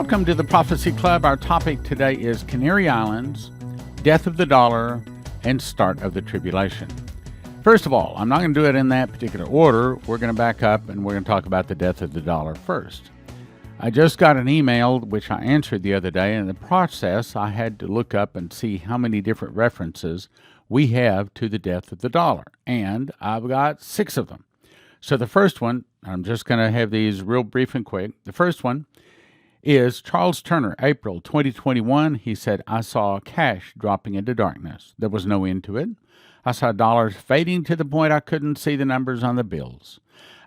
Welcome to the Prophecy Club. Our topic today is Canary Islands, death of the dollar, and start of the tribulation. First of all, I'm not going to do it in that particular order. We're going to back up and we're going to talk about the death of the dollar first. I just got an email which I answered the other day. In the process, I had to look up and see how many different references we have to the death of the dollar. And I've got 6 of them. So the first one, I'm just going to have these real brief and quick. The first one is Charles Turner, April 2021. He said, I saw cash dropping into darkness. There was no end to it. I saw dollars fading to the point I couldn't see the numbers on the bills.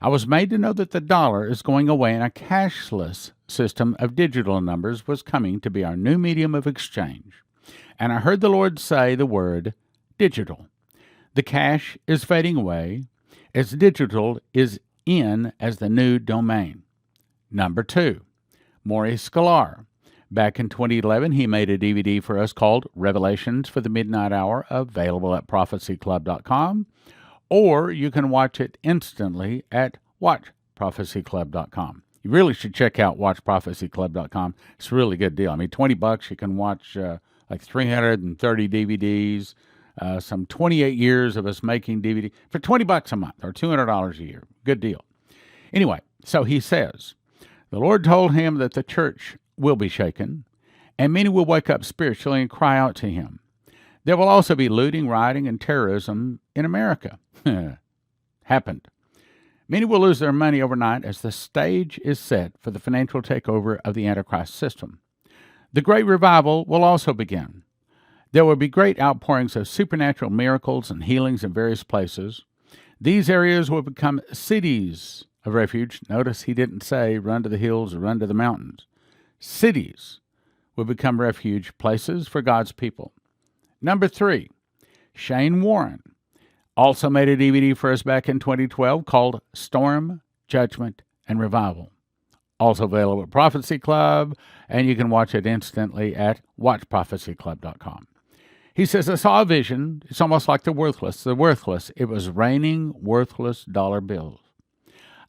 I was made to know that the dollar is going away and a cashless system of digital numbers was coming to be our new medium of exchange. And I heard the Lord say the word digital. The cash is fading away as digital is in as the new domain. Number 2, Maurice Sklar. Back in 2011, he made a DVD for us called Revelations for the Midnight Hour, available at prophecyclub.com, or you can watch it instantly at watchprophecyclub.com. You really should check out watchprophecyclub.com. It's a really good deal. I mean, $20, you can watch like 330 DVDs, some 28 years of us making DVD for $20 a month or $200 a year. Good deal. Anyway, so he says, the Lord told him that the church will be shaken, and many will wake up spiritually and cry out to him. There will also be looting, rioting, and terrorism in America. Happened. Many will lose their money overnight as the stage is set for the financial takeover of the Antichrist system. The great revival will also begin. There will be great outpourings of supernatural miracles and healings in various places. These areas will become cities of refuge. Notice he didn't say run to the hills or run to the mountains. Cities will become refuge places for God's people. Number 3, Shane Warren also made a DVD for us back in 2012 called Storm, Judgment, and Revival. Also available at Prophecy Club, and you can watch it instantly at watchprophecyclub.com. He says, I saw a vision. It's almost like the worthless. It was raining worthless dollar bills.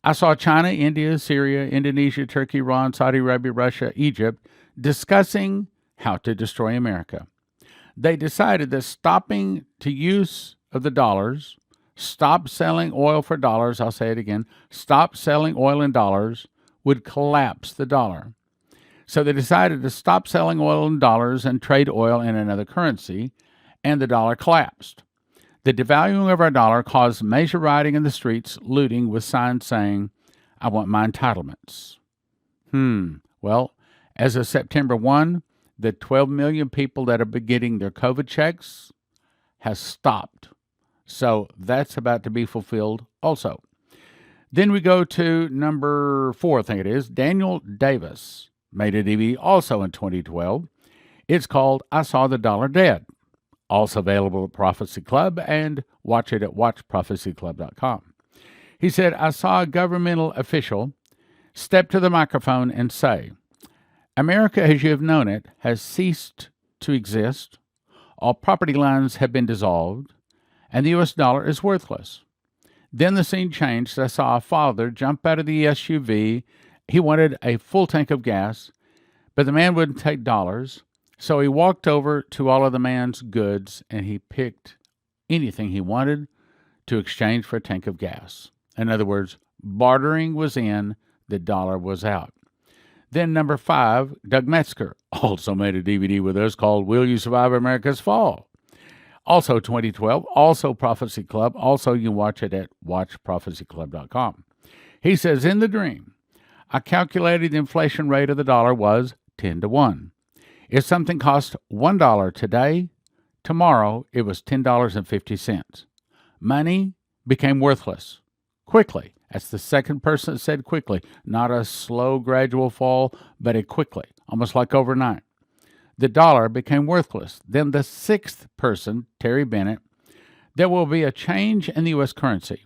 I saw China, India, Syria, Indonesia, Turkey, Iran, Saudi Arabia, Russia, Egypt discussing how to destroy America. They decided that stopping to use of the dollars, stop selling oil for dollars, I'll say it again, stop selling oil in dollars would collapse the dollar. So they decided to stop selling oil in dollars and trade oil in another currency, and the dollar collapsed. The devaluing of our dollar caused major rioting in the streets, looting with signs saying, I want my entitlements. Well, as of September 1, the 12 million people that are getting their COVID checks has stopped. So that's about to be fulfilled also. Then we go to number 4, I think it is. Daniel Davis made a DVD also in 2012. It's called I Saw the Dollar Dead. Also available at Prophecy Club, and watch it at watchprophecyclub.com. He said, I saw a governmental official step to the microphone and say, America as you have known it has ceased to exist. All property lines have been dissolved, and the U.S. dollar is worthless. Then the scene changed. I saw a father jump out of the SUV. He wanted a full tank of gas, but the man wouldn't take dollars. So he walked over to all of the man's goods, and he picked anything he wanted to exchange for a tank of gas. In other words, bartering was in, the dollar was out. Then number 5, Doug Metzger also made a DVD with us called Will You Survive America's Fall? Also 2012, also Prophecy Club. Also, you can watch it at watchprophecyclub.com. He says, in the dream, I calculated the inflation rate of the dollar was 10 to 1. If something cost $1 today, tomorrow it was $10.50. Money became worthless quickly. That's the second person that said quickly. Not a slow, gradual fall, but a quickly, almost like overnight. The dollar became worthless. Then the 6th person, Terry Bennett, there will be a change in the U.S. currency.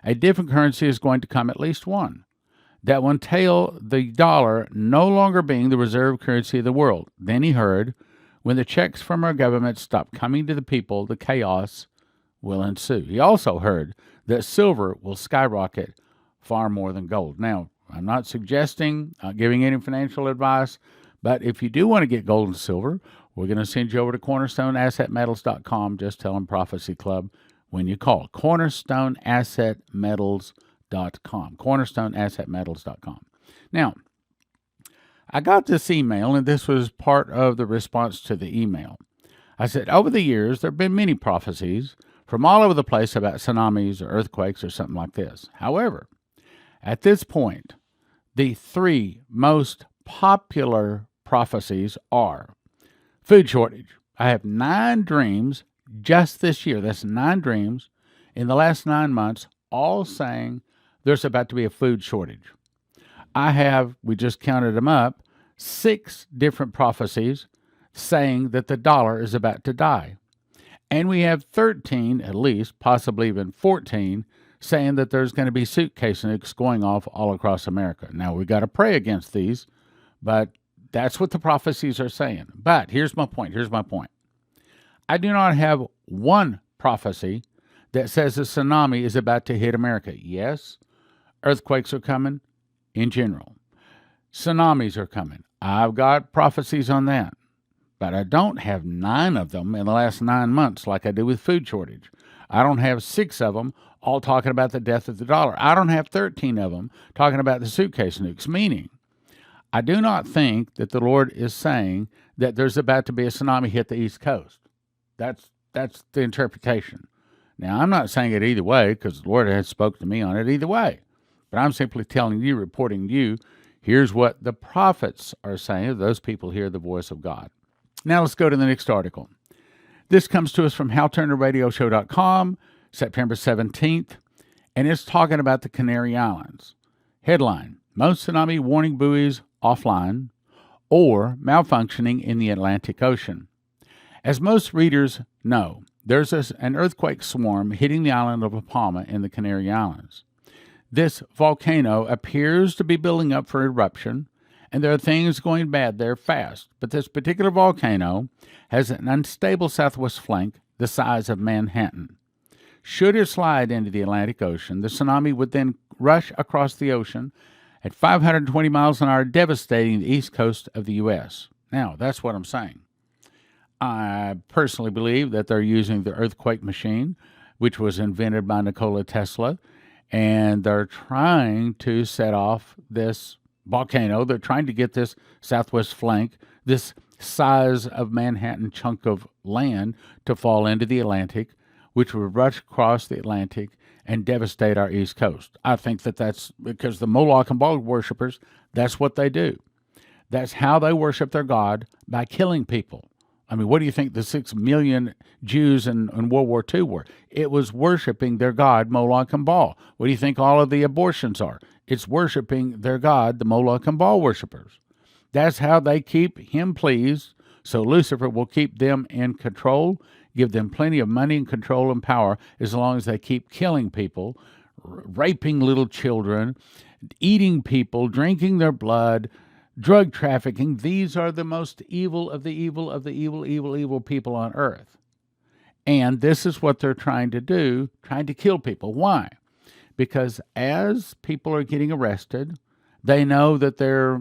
A different currency is going to come, at least one. That will entail the dollar no longer being the reserve currency of the world. Then he heard, when the checks from our government stop coming to the people, the chaos will ensue. He also heard that silver will skyrocket far more than gold. Now, I'm not suggesting, giving any financial advice, But if you do want to get gold and silver, we're going to send you over to cornerstoneassetmetals.com. Just tell them Prophecy Club when you call. cornerstoneassetmetals.com. cornerstoneassetmetals.com. Now, I got this email, and this was part of the response to the email. I said, over the years, there have been many prophecies from all over the place about tsunamis or earthquakes or something like this. However, at this point, the three most popular prophecies are food shortage. I have 9 dreams just this year. That's 9 dreams in the last 9 months, all saying there's about to be a food shortage. We just counted them up, 6 different prophecies saying that the dollar is about to die. And we have 13, at least, possibly even 14, saying that there's going to be suitcase nukes going off all across America. Now, we've got to pray against these, but that's what the prophecies are saying. But here's my point. I do not have one prophecy that says a tsunami is about to hit America. Yes, earthquakes are coming in general. Tsunamis are coming. I've got prophecies on that. But I don't have 9 of them in the last 9 months like I do with food shortage. I don't have 6 of them all talking about the death of the dollar. I don't have 13 of them talking about the suitcase nukes, meaning I do not think that the Lord is saying that there's about to be a tsunami hit the East Coast. That's the interpretation. Now, I'm not saying it either way because the Lord has spoken to me on it either way. But I'm simply telling you, reporting to you, here's what the prophets are saying. Those people hear the voice of God. Now let's go to the next article. This comes to us from HalTurnerRadioShow.com, September 17th, and it's talking about the Canary Islands. Headline, most tsunami warning buoys offline or malfunctioning in the Atlantic Ocean. As most readers know, there's an earthquake swarm hitting the island of La Palma in the Canary Islands. This volcano appears to be building up for eruption, and there are things going bad there fast. But this particular volcano has an unstable southwest flank the size of Manhattan. Should it slide into the Atlantic Ocean, the tsunami would then rush across the ocean at 520 miles an hour, devastating the east coast of the U.S. Now, that's what I'm saying. I personally believe that they're using the earthquake machine, which was invented by Nikola Tesla, and they're trying to set off this volcano. They're trying to get this southwest flank, this size of Manhattan chunk of land, to fall into the Atlantic, which would rush across the Atlantic and devastate our East Coast. I think that's because the Moloch and Baal worshipers, that's what they do. That's how they worship their God, by killing people. I mean, what do you think the 6 million Jews in World War II were? It was worshiping their god, Moloch and Baal. What do you think all of the abortions are? It's worshiping their god, the Moloch and Baal worshipers. That's how they keep him pleased, so Lucifer will keep them in control, give them plenty of money and control and power as long as they keep killing people, raping little children, eating people, drinking their blood, drug trafficking. These are the most evil of the evil of the evil people on earth. And this is what they're trying to do, trying to kill people. Why? Because as people are getting arrested, they know that their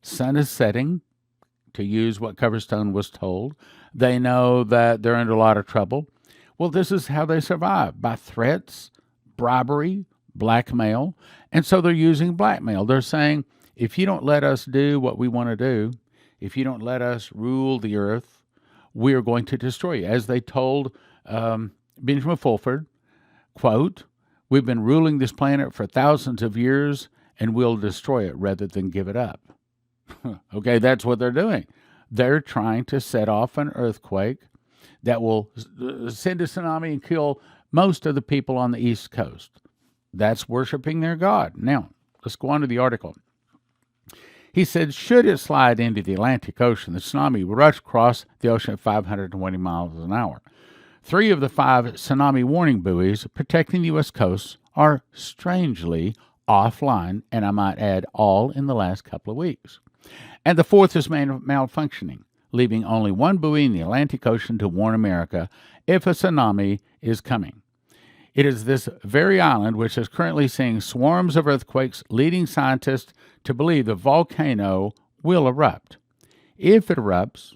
sun is setting, to use what Coverstone was told. They know that they're under a lot of trouble. Well, this is how they survive, by threats, bribery, blackmail. And so they're using blackmail. They're saying, if you don't let us do what we want to do, if you don't let us rule the earth, we are going to destroy you. As they told Benjamin Fulford, quote, we've been ruling this planet for thousands of years, and we'll destroy it rather than give it up. Okay, that's what they're doing. They're trying to set off an earthquake that will send a tsunami and kill most of the people on the East Coast. That's worshiping their God. Now, let's go on to the article. He said, should it slide into the Atlantic Ocean, the tsunami will rush across the ocean at 520 miles an hour. 3 of the 5 tsunami warning buoys protecting the U.S. coast are strangely offline, and I might add, all in the last couple of weeks. And the 4th is malfunctioning, leaving only 1 buoy in the Atlantic Ocean to warn America if a tsunami is coming. It is this very island which is currently seeing swarms of earthquakes, leading scientists to believe the volcano will erupt. If it erupts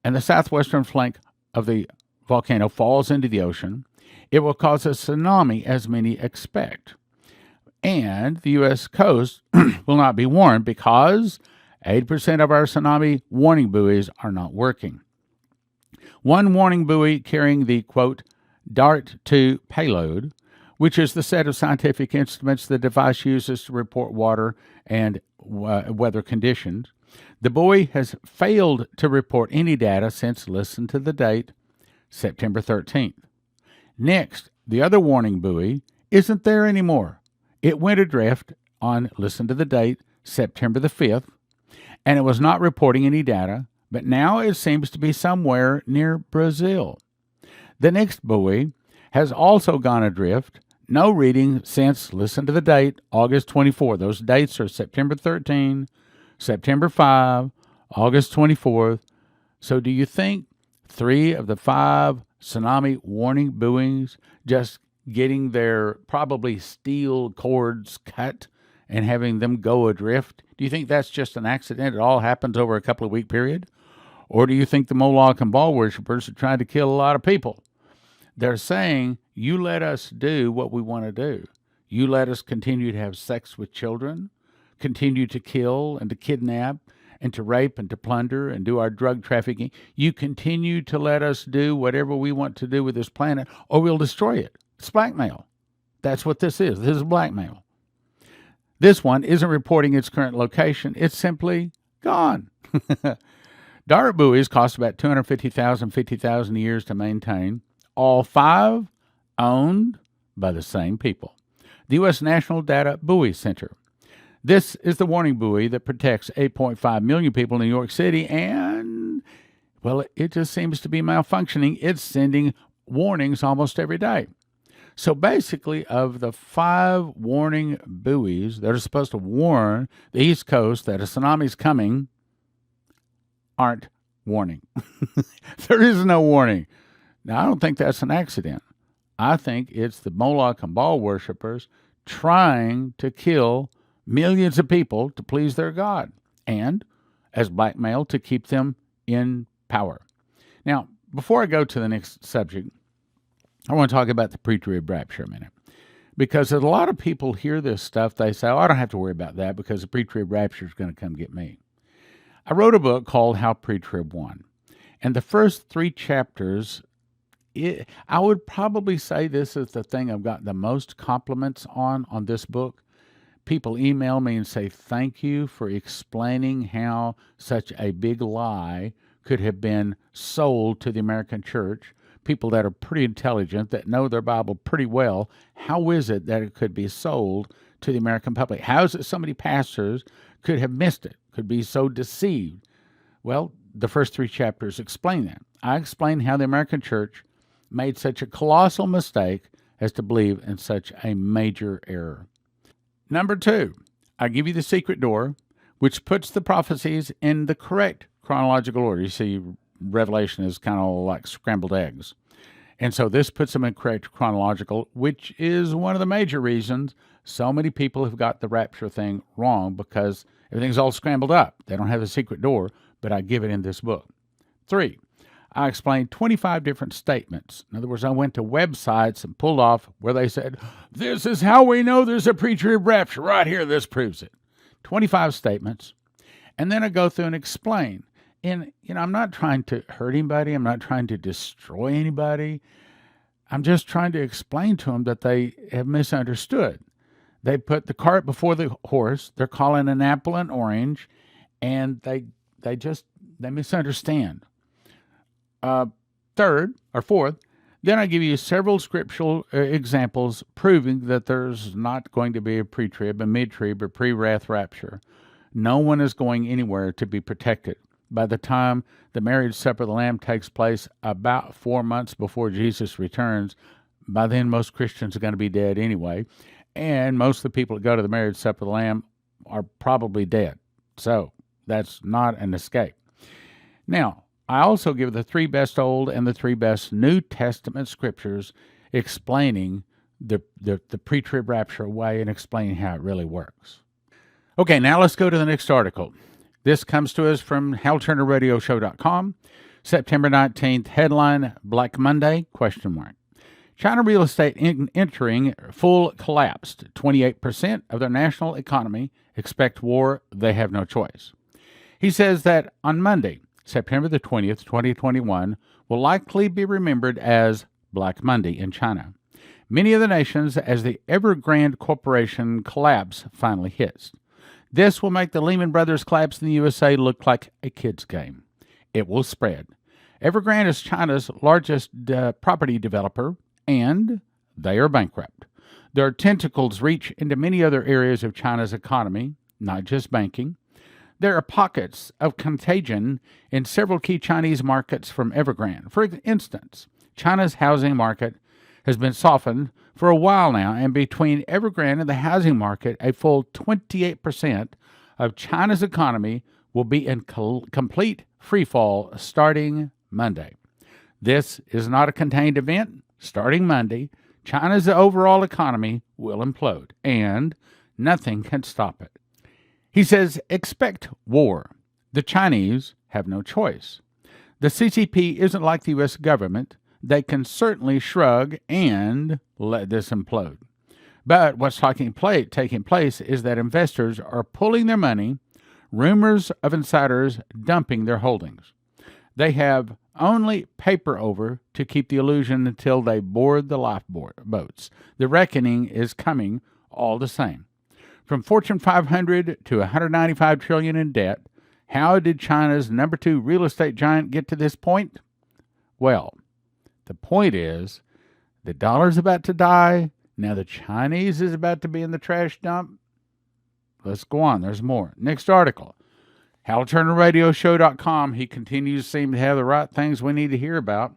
and the southwestern flank of the volcano falls into the ocean, it will cause a tsunami, as many expect. And the U.S. coast will not be warned because 80% of our tsunami warning buoys are not working. One warning buoy carrying the, quote, DART-2 payload, which is the set of scientific instruments the device uses to report water and weather conditions. The buoy has failed to report any data since, listen to the date, September 13th. Next, the other warning buoy isn't there anymore. It went adrift on, listen to the date, September the 5th, and it was not reporting any data, but now it seems to be somewhere near Brazil. The next buoy has also gone adrift. No reading since, listen to the date, August 24. Those dates are September 13, September 5, August 24th. So do you think 3 of the 5 tsunami warning buoys just getting their probably steel cords cut and having them go adrift, do you think that's just an accident? It all happens over a couple of week period? Or do you think the Moloch and Baal worshippers are trying to kill a lot of people? They're saying, you let us do what we want to do. You let us continue to have sex with children, continue to kill and to kidnap and to rape and to plunder and do our drug trafficking. You continue to let us do whatever we want to do with this planet, or we'll destroy it. It's blackmail. That's what this is. This is blackmail. This one isn't reporting its current location. It's simply gone. DART buoys cost about $250,000, $50,000 a year to maintain. All 5 owned by the same people. The U.S. National Data Buoy Center. This is the warning buoy that protects 8.5 million people in New York City, and, well, it just seems to be malfunctioning. It's sending warnings almost every day. So basically, of the 5 warning buoys that are supposed to warn the East Coast that a tsunami is coming, aren't warning. There is no warning. Now, I don't think that's an accident. I think it's the Moloch and Baal worshippers trying to kill millions of people to please their God and as blackmail to keep them in power. Now, before I go to the next subject, I want to talk about the PreTrib Rapture a minute. Because a lot of people hear this stuff, they say, oh, I don't have to worry about that because the PreTrib Rapture is going to come get me. I wrote a book called How PreTrib Won. And the first 3 chapters, I would probably say this is the thing I've got the most compliments on this book. People email me and say, thank you for explaining how such a big lie could have been sold to the American church. People that are pretty intelligent, that know their Bible pretty well. How is it that it could be sold to the American public? How is it so many pastors could have missed it, could be so deceived? Well, the first 3 chapters explain that. I explain how the American church made such a colossal mistake as to believe in such a major error. Number 2, I give you the secret door, which puts the prophecies in the correct chronological order. You see, Revelation is kind of like scrambled eggs. And so this puts them in correct chronological, which is one of the major reasons so many people have got the rapture thing wrong, because everything's all scrambled up. They don't have the secret door, but I give it in this book. 3, I explained 25 different statements. In other words, I went to websites and pulled off where they said, this is how we know there's a PreTrib Rapture. Right here, this proves it. 25 statements. And then I go through and explain. And, I'm not trying to hurt anybody. I'm not trying to destroy anybody. I'm just trying to explain to them that they have misunderstood. They put the cart before the horse. They're calling an apple an orange, and they misunderstand. 3rd or 4th, then I give you several scriptural examples proving that there's not going to be a pre-trib, a mid-trib, or pre-wrath rapture. No one is going anywhere to be protected. By the time the marriage supper of the Lamb takes place about 4 months before Jesus returns, by then most Christians are going to be dead anyway, and most of the people that go to the marriage supper of the Lamb are probably dead. So that's not an escape. Now, I also give the 3 best Old and the 3 best New Testament scriptures explaining the pre-trib rapture way and explaining how it really works. Okay, now let's go to the next article. This comes to us from HalTurnerRadioShow.com. September 19th, headline, Black Monday, ? China real estate entering full collapse. 28% of their national economy expect war. They have no choice. He says that on Monday, September the 20th, 2021, will likely be remembered as Black Monday in China. Many of the nations as the Evergrande Corporation collapse finally hits. This will make the Lehman Brothers collapse in the USA look like a kid's game. It will spread. Evergrande is China's largest property developer, and they are bankrupt. Their tentacles reach into many other areas of China's economy, not just banking. There are pockets of contagion in several key Chinese markets from Evergrande. For instance, China's housing market has been softened for a while now, and between Evergrande and the housing market, a full 28% of China's economy will be in complete freefall starting Monday. This is not a contained event. Starting Monday, China's overall economy will implode, and nothing can stop it. He says, expect war. The Chinese have no choice. The CCP isn't like the U.S. government. They can certainly shrug and let this implode. But what's taking place is that investors are pulling their money, rumors of insiders dumping their holdings. They have only paper over to keep the illusion until they board the lifeboats. The reckoning is coming all the same. From Fortune 500 to $195 trillion in debt, how did China's number 2 real estate giant get to this point? Well, the point is the dollar's about to die. Now the Chinese is about to be in the trash dump. Let's go on. There's more. Next article. HalTurnerRadioShow.com. He continues to seem to have the right things we need to hear about.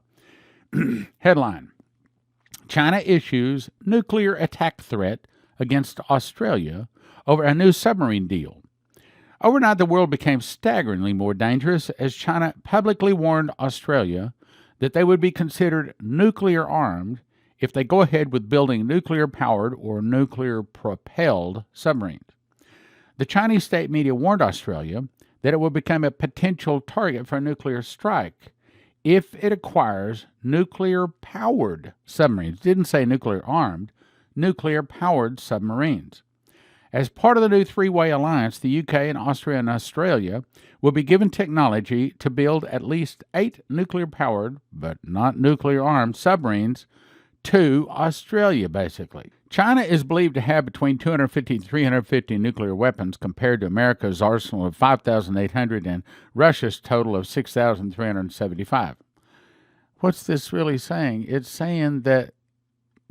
Headline. China issues nuclear attack threat against Australia over a new submarine deal. Overnight, the world became staggeringly more dangerous as China publicly warned Australia that they would be considered nuclear armed if they go ahead with building nuclear-powered or nuclear-propelled submarines. The Chinese state media warned Australia that it will become a potential target for a nuclear strike if it acquires nuclear-powered submarines. It didn't say nuclear-armed, nuclear-powered submarines. As part of the new three-way alliance, the UK and Austria and Australia will be given technology to build at least 8 nuclear-powered, but not nuclear-armed, submarines to Australia, basically. China is believed to have between 250 and 350 nuclear weapons compared to America's arsenal of 5,800 and Russia's total of 6,375. What's this really saying? It's saying that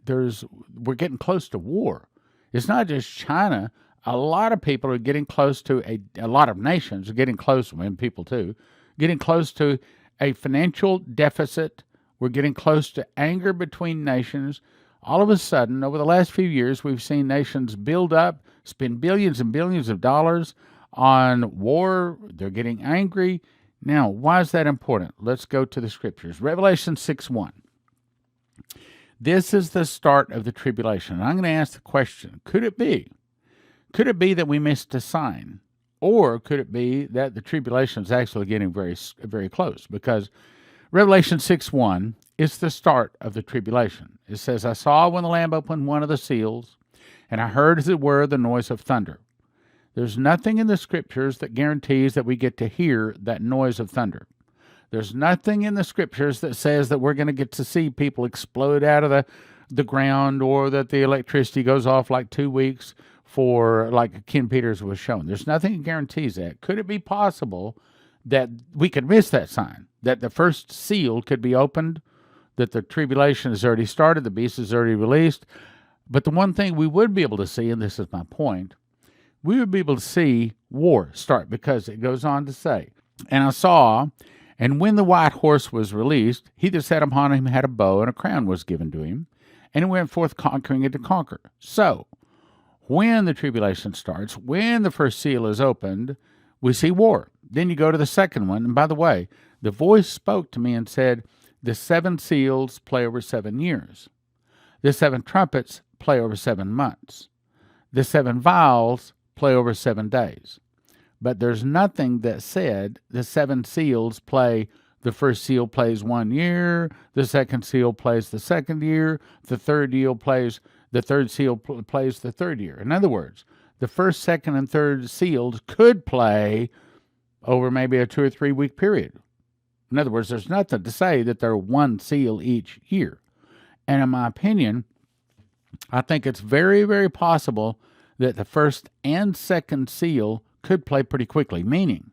we're getting close to war. It's not just China. A lot of people are getting close to a lot of nations are getting close, and people too, getting close to a financial deficit. We're getting close to anger between nations. All of a sudden, over the last few years, we've seen nations build up, spend billions and billions of dollars on war. They're getting angry. Now, why is that important? Let's go to the scriptures. Revelation 6:1. This is the start of the tribulation. And I'm going to ask the question, could it be that we missed a sign? Or could it be that the tribulation is actually getting very, very close? Because Revelation 6:1 is the start of the tribulation. It says, I saw when the Lamb opened one of the seals, and I heard, as it were, the noise of thunder. There's nothing in the scriptures that guarantees that we get to hear that noise of thunder. There's nothing in the scriptures that says that we're going to get to see people explode out of the ground, or that the electricity goes off like 2 weeks for, like Ken Peters was shown. There's nothing that guarantees that. Could it be possible that we could miss that sign, that the first seal could be opened, that the tribulation has already started, the beast is already released? But the one thing we would be able to see, and this is my point, we would be able to see war start, because it goes on to say, and I saw, and when the white horse was released, he that sat upon him had a bow, and a crown was given to him, and he went forth conquering and to conquer. So, when the tribulation starts, when the first seal is opened, we see war. Then you go to the second one, and by the way, the voice spoke to me and said, the 7 seals play over 7 years. The 7 trumpets play over 7 months. The 7 vials play over 7 days. but there's nothing that said the seven seals play. The first seal plays 1 year, the second seal plays the second year, the third seal plays the third year. In other words, the first, second, and third seals could play over maybe a 2 or 3 week period. In other words, there's nothing to say that they're one seal each year. And in my opinion, I think it's very, very possible that the first and second seal could play pretty quickly, meaning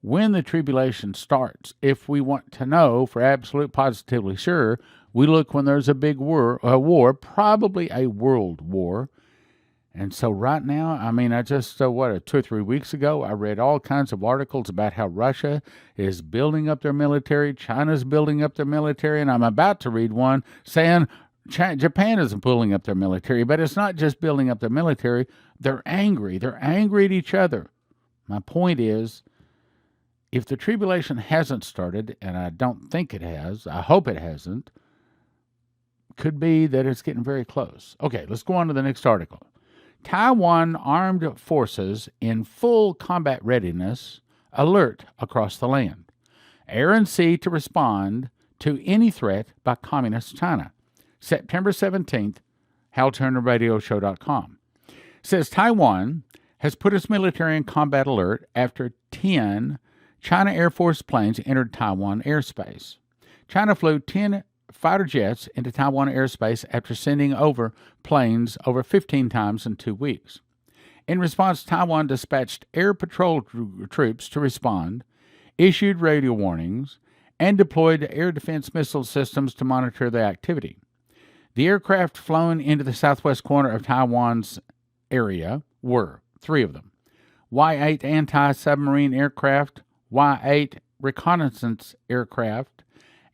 when the tribulation starts, if we want to know for absolute positively sure, we look when there's a big war, probably a world war. And so right now, I just, 2 or 3 weeks ago, I read all kinds of articles about how Russia is building up their military, China's building up their military, and I'm about to read one saying Japan isn't building up their military, but it's not just building up their military. They're angry. They're angry at each other. My point is, if the tribulation hasn't started, and I don't think it has, I hope it hasn't, could be that it's getting very close. Okay, let's go on to the next article. Taiwan armed forces in full combat readiness alert across the land. Air and sea to respond to any threat by Communist China. September 17th, HalTurnerRadioShow.com. Says Taiwan has put its military in combat alert after 10 China Air Force planes entered Taiwan airspace. China flew 10 fighter jets into Taiwan airspace after sending over planes over 15 times in 2 weeks. In response, Taiwan dispatched air patrol troops to respond, issued radio warnings, and deployed air defense missile systems to monitor the activity. The aircraft flown into the southwest corner of Taiwan's area were 3 of them: Y-8 anti-submarine aircraft, Y-8 reconnaissance aircraft,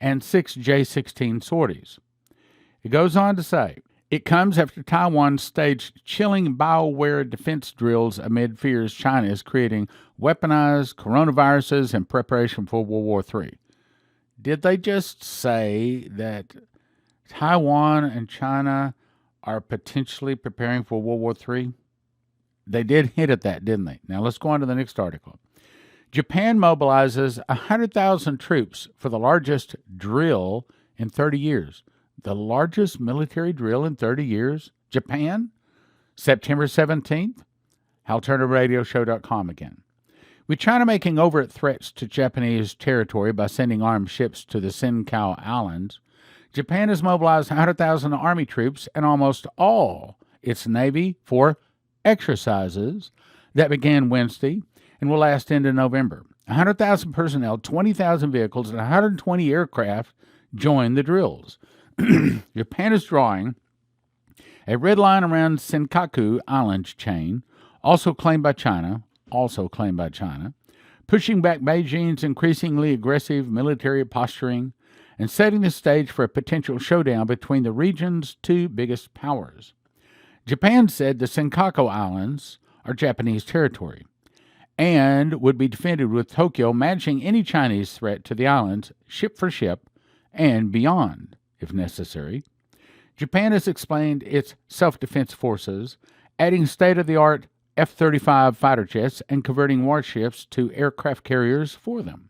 and 6 J-16 sorties. It goes on to say, it comes after Taiwan staged chilling bioware defense drills amid fears China is creating weaponized coronaviruses in preparation for World War III. Did they just say that Taiwan and China are potentially preparing for World War III? They did hint at that, didn't they? Now let's go on to the next article. Japan mobilizes 100,000 troops for the largest drill in 30 years. The largest military drill in 30 years? Japan? September 17th? HalTurnerRadioShow.com again. With China making overt threats to Japanese territory by sending armed ships to the Senkaku Islands, Japan has mobilized 100,000 army troops and almost all its navy for exercises that began Wednesday and will last into November. 100,000 personnel, 20,000 vehicles, and 120 aircraft join the drills. Japan is drawing a red line around Senkaku Island chain, also claimed by China, pushing back Beijing's increasingly aggressive military posturing and setting the stage for a potential showdown between the region's 2 biggest powers. Japan said the Senkaku Islands are Japanese territory and would be defended with Tokyo matching any Chinese threat to the islands, ship for ship, and beyond, if necessary. Japan has explained its self-defense forces, adding state-of-the-art F-35 fighter jets and converting warships to aircraft carriers for them.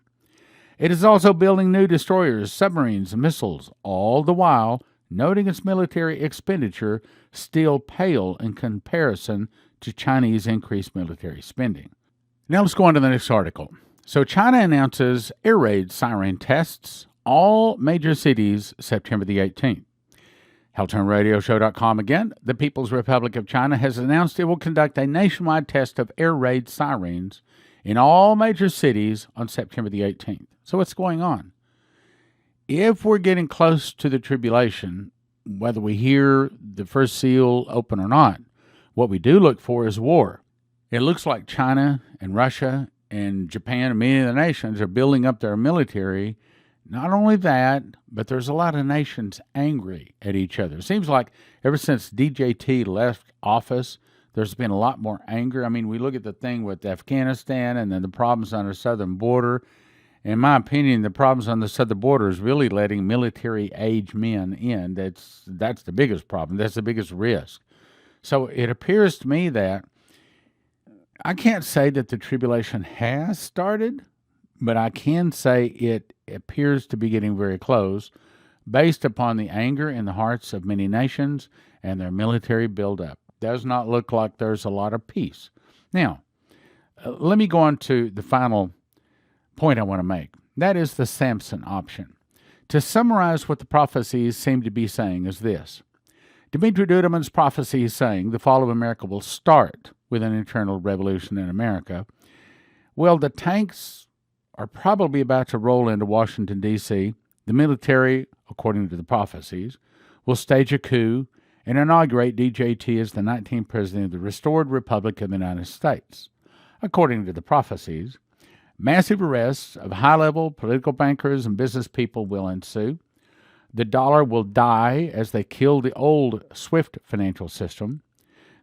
It is also building new destroyers, submarines, and missiles, all the while noting its military expenditure still pale in comparison to Chinese increased military spending. Now let's go on to the next article. So China announces air raid siren tests all major cities September the 18th. HalTurnerRadioShow.com again. The People's Republic of China has announced it will conduct a nationwide test of air raid sirens in all major cities on September the 18th. So what's going on? If we're getting close to the tribulation, whether we hear the first seal open or not, what we do look for is war. It looks like China and Russia and Japan and many of the nations are building up their military. Not only that, but there's a lot of nations angry at each other. It seems like ever since DJT left office, there's been a lot more anger. I mean, we look at the thing with Afghanistan and then the problems on our southern border. In my opinion, the problems on the southern border is really letting military-age men in. That's the biggest problem. That's the biggest risk. So it appears to me that I can't say that the tribulation has started, but I can say it appears to be getting very close based upon the anger in the hearts of many nations and their military buildup. Does not look like there's a lot of peace. Now, let me go on to the final point I want to make. That is the Samson option. To summarize what the prophecies seem to be saying is this. Dmitri Duduman's prophecy is saying the fall of America will start with an internal revolution in America. Well, the tanks are probably about to roll into Washington, D.C. The military, according to the prophecies, will stage a coup and inaugurate DJT as the 19th president of the restored Republic of the United States. According to the prophecies, massive arrests of high-level political bankers and business people will ensue. The dollar will die as they kill the old SWIFT financial system.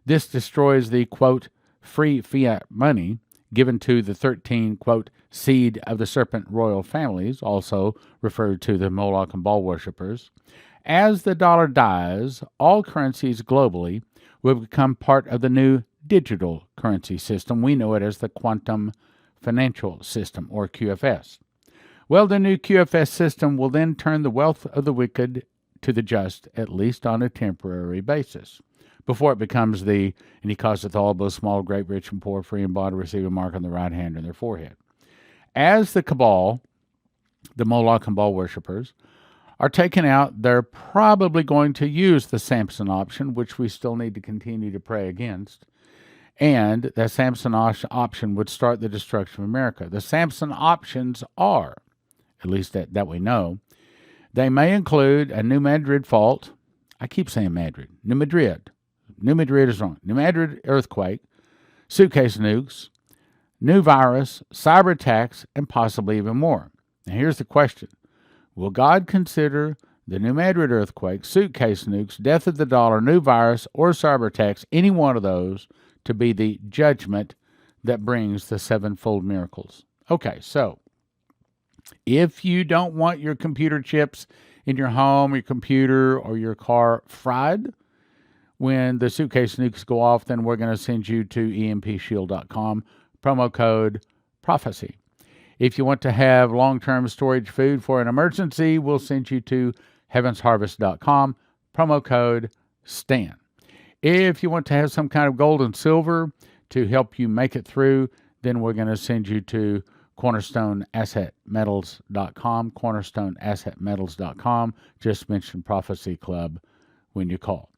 This destroys the, quote, free fiat money given to the 13, quote, seed of the serpent royal families, also referred to the Moloch and Baal worshippers. As the dollar dies, all currencies globally will become part of the new digital currency system. We know it as the quantum financial system, or QFS. Well, the new QFS system will then turn the wealth of the wicked to the just, at least on a temporary basis, before it becomes and he causeth all, both small, great, rich, and poor, free and bond, to receive a mark on the right hand and their forehead. As the cabal, the Moloch and Baal worshippers, are taken out, they're probably going to use the Samson option, which we still need to continue to pray against. And the Samson option would start the destruction of America. The Samson options are, at least that we know, they may include a New Madrid fault. I keep saying Madrid. New Madrid. New Madrid is wrong. New Madrid earthquake, suitcase nukes, new virus, cyber attacks, and possibly even more. Now here's the question. Will God consider the New Madrid earthquake, suitcase nukes, death of the dollar, new virus, or cyber attacks, any one of those, to be the judgment that brings the sevenfold miracles? Okay, so if you don't want your computer chips in your home, your computer, or your car fried when the suitcase nukes go off, then we're going to send you to empshield.com, promo code PROPHECY. If you want to have long-term storage food for an emergency, we'll send you to heavensharvest.com, promo code STAN. If you want to have some kind of gold and silver to help you make it through, then we're going to send you to cornerstoneassetmetals.com, cornerstoneassetmetals.com. Just mention Prophecy Club when you call.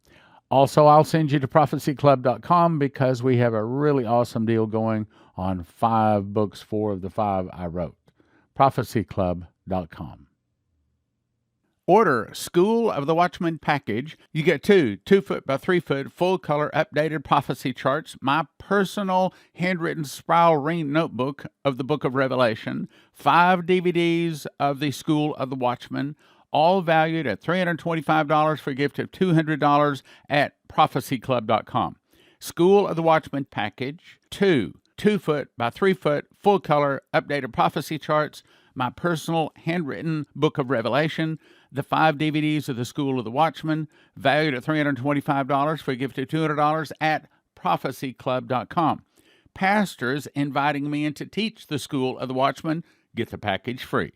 Also, I'll send you to prophecyclub.com because we have a really awesome deal going on 5 books, 4 of the 5 I wrote. prophecyclub.com. Order School of the Watchman package. You get 2 2-foot by 3-foot full-color updated prophecy charts, my personal handwritten spiral ring notebook of the book of Revelation, 5 DVDs of the School of the Watchman, all valued at $325 for a gift of $200 at prophecyclub.com. School of the Watchman package, 2 2-foot by 3-foot full-color updated prophecy charts, my personal handwritten book of Revelation, the 5 DVDs of the School of the Watchman, valued at $325 for a gift of $200 at prophecyclub.com. Pastors inviting me in to teach the School of the Watchman get the package free.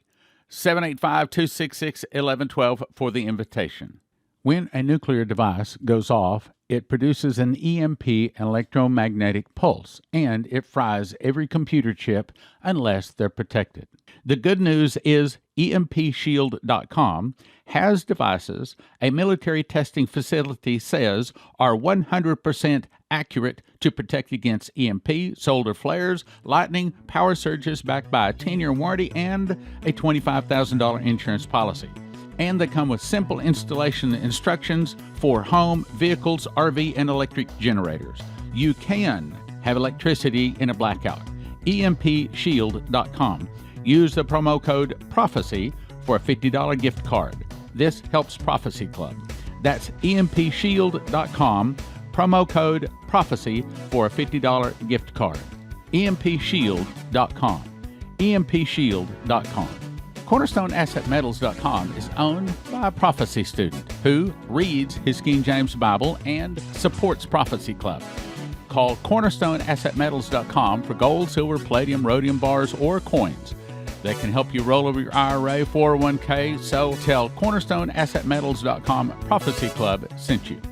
785-266-1112 for the invitation. When a nuclear device goes off, it produces an EMP, an electromagnetic pulse, and it fries every computer chip unless they're protected. The good news is EMPshield.com has devices a military testing facility says are 100% accurate to protect against EMP, solar flares, lightning, power surges backed by a 10-year warranty and a $25,000 insurance policy. And they come with simple installation instructions for home, vehicles, RV, and electric generators. You can have electricity in a blackout. EMPshield.com. Use the promo code PROPHECY for a $50 gift card. This helps Prophecy Club. That's EMPshield.com. Promo code PROPHECY for a $50 gift card. EMPshield.com. EMPshield.com. CornerstoneAssetMetals.com is owned by a prophecy student who reads his King James Bible and supports Prophecy Club. call cornerstoneassetmetals.com for gold, silver, palladium, rhodium bars, or coins. They can help you roll over your IRA, 401k, so tell cornerstoneassetmetals.com Prophecy Club sent you.